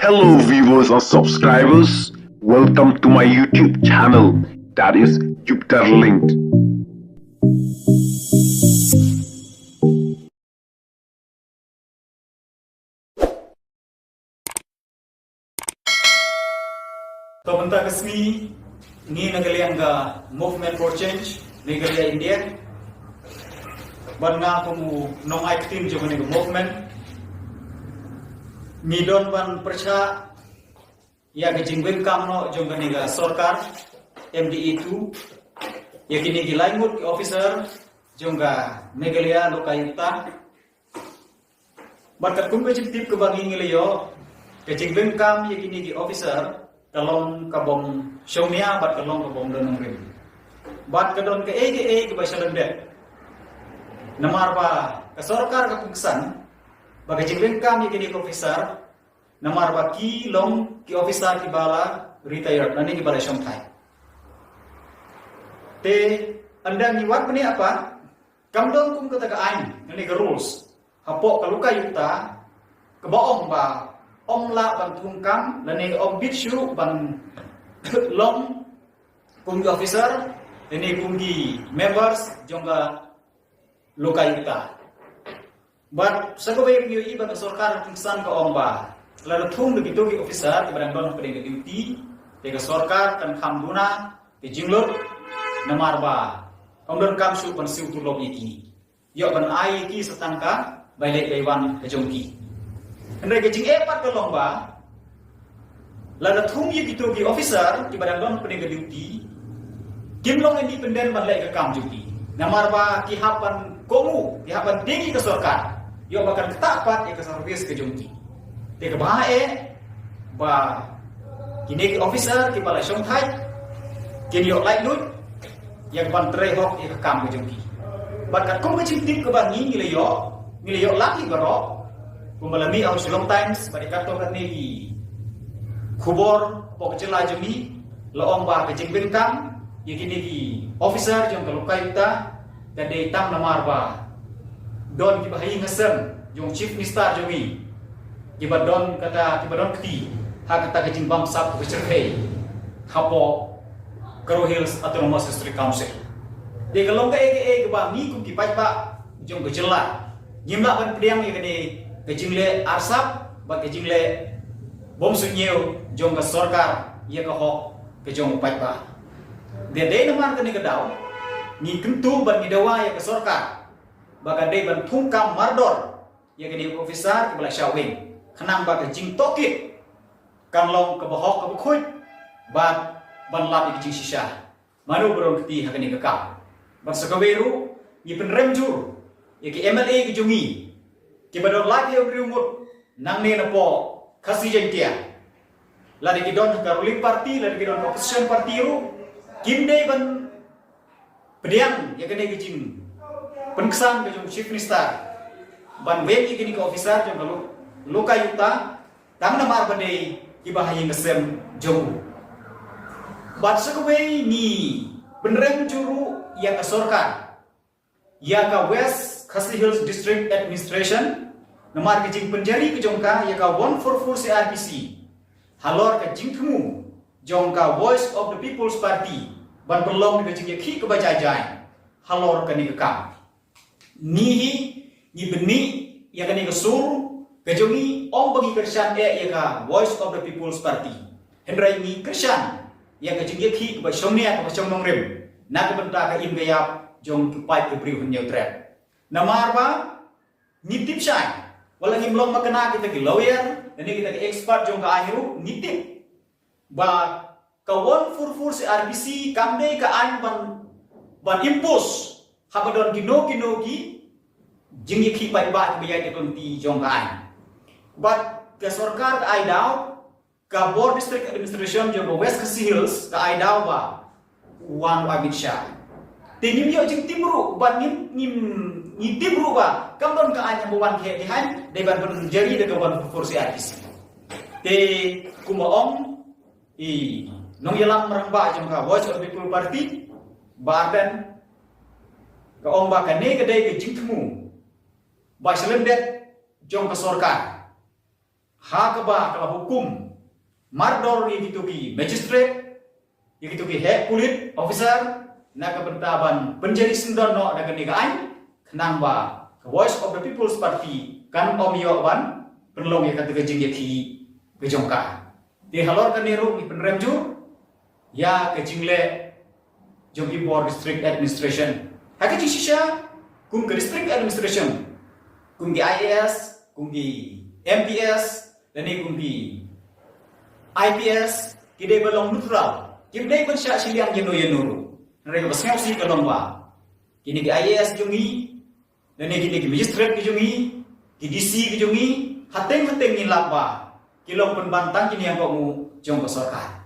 Hello, viewers or subscribers. Welcome to my YouTube channel, that is Jupiter Linked. Pembentak resmi ni negara yang Movement for Change negara India. Banga kamu nong active juga nego movement. Ni don ban percha ya kejingwin kamno juga nego sorkar MDE 2 ya kini gilaimut officer juga negara lokayuta. Bakat kum kejintip ke bangi ngiliyo kejingwin kam ya kini gi officer kalong kabong syomia bat kalong kabong donong rim bat kadon ke ege ke basya lembek namar ba ke sorkar ke pungsan bagai jingwin kam kini officer namar ba ki long ki officer ki bala retired nani ki bala syomthai te anda ngiwat ni apa kamdong kum kata ke ain nani ke rules hapok kaluka yukta ke boong ba ông la bằng thung cam là nên ông biết chú bằng long cùng officer ini cùng members jonga lokayuta but sakabe yung iba ng sorkar kungsan ka ông ba lalu thung begitu ki officer ibarang don pada duty tega sorkar kan khamduna ke jinglot namar ba ông don kam su pan siu tulog iki yo ban ai ki setangka bailek baiwan ke jongki Andai kecing epat ke lomba, lalu thungi gitu ki officer di badan don peningkat duty, kim long independen balai ke kam duty. Namar ba kihapan komu, kihapan tinggi ke sorkar, yo bahkan ketapat ya ke servis ke jungki. Te ke bahae ba kini ki officer ki balai syongthai, kini yo lai lut, yang ban trehok ya ke kam ke jungki. Bahkan komu kecing tip ke bangi ngiliyo laki berok. Kumalami au Long Times bari kato kan ni khubor pok chela jemi loong ba ke jingbin kam yakini ki officer jong kalukayuta dan de tam namar ba don ki bahi ngasem jong chief minister jemi ki badon kata ki badon kti ha kata ke jingbang sap ke cerhei hapo Karo Hills Autonomous District Council de kalong ka ke ba mi ku ki pai ba jong ke chela nyimla ban priang yakini kejingle arsap ba kejingle bom sunyeu jong ka sorkar ye ka hok ke jong pai ba de namar ka ni kedau ni kentu ban ni dawa ye ka sorkar ba ka de ban thungkam mardor ye ka ni officer ke bala shawing khanang ba ka jing tokit kan long ka bahok ka bukhuj ba ban lap ke jing shisha manu borong kti ha ka ni ka kam ban sakaweru ni penremjur ye ki MLA ke jungi kibadon lagi yang berumur nang ne na po kasi jentia la de kidon ka ruling party la de kidon opposition party ru kimde ban pediang ya kene gijing penksan ke jong chief minister ban weki kini ka officer jong ka lokayuta tang na mar bande kibahayi ngesem jong bat sakwe ni benrem juru ya ka sorkar ya ka West Khasi Hills District Administration namar ke jing penjari ke jongka ya ka 144 CRPC halor ke jing themu jongka Voice of the People's Party ban belong ke jing ki ke bajajai halor ke ni ke kam ni beni ya ke ni ke sur ke jongi ong bagi kersan ya ka Voice of the People's Party hendrai ni kersan ya ke jing ki ke bashomnia ke bashom nongrem na ke benta ke imgayap jong ke pai ke briu neutral namar ba nitip syai wala ngimlong makena kita ke lawyer dan kita ke expert jong ka ahiru nitip ba ka 144 si RBC kamde ka an ban impose habadon kino ki jingi ki pai ba ke yai kon ti jong ka an but ke sarkar ka ai daw ka board district administration jong West Khasi Hills ka ai daw ba wan Amit Shah tinim yo jing timru ban ni timru ba kamdon ka anya buwan ke dihan de ban jari de kawan kursi artis te kumaong nong yalang meramba jong ka Voice of the People Party bardan ka ong ba ka ne ka de ke jing tmu ba selendet jong ka sorkar Hakaba kalau hukum mardor gitu ki magistrate gitu ki head police officer na kebentaban penjadi sendono da kene ai kenang ba voice of the people's party kan om yo wan penlong ya kata kejing ya ki kejongka di halor kaniru ni penrem ju ya kejing le jom impor district administration hakati shisha kum ke district administration kum di IAS kum di MPS dan ni kum di IPS kide belong neutral kide pun syak siliang jeno yenuru mereka besengau si kalong ba kini di IAS jungi dan ni kini di magistrate jungi di DC jungi hateng-hateng ni laba kilong penbantang kini yang kamu jong ke sorkat